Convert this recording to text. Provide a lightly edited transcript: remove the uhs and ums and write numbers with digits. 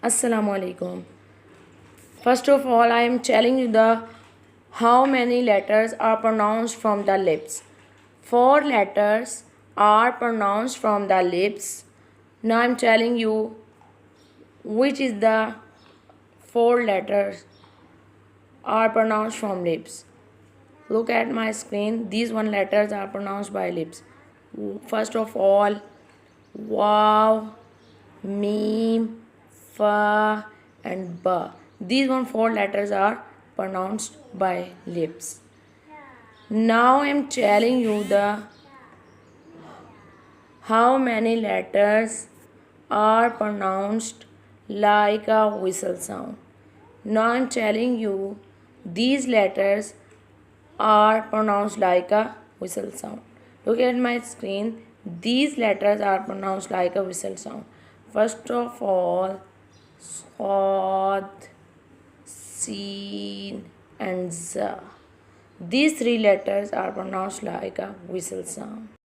Assalamu alaikum. First of all, I am telling you the how many letters are pronounced from the lips. 4 letters are pronounced from the lips. Now I am telling you which is the 4 letters are pronounced from lips. Look at my screen. These 1 letters are pronounced by lips. First of all, waw, meem, fa, and ba. These 4 letters are pronounced by lips. Now I am telling you the how many letters are pronounced like a whistle sound. Now I am telling you these letters are pronounced like a whistle sound. Look at my screen. These letters are pronounced like a whistle sound. First of all, Sod, Sin, and Z. These 3 letters are pronounced like a whistle sound.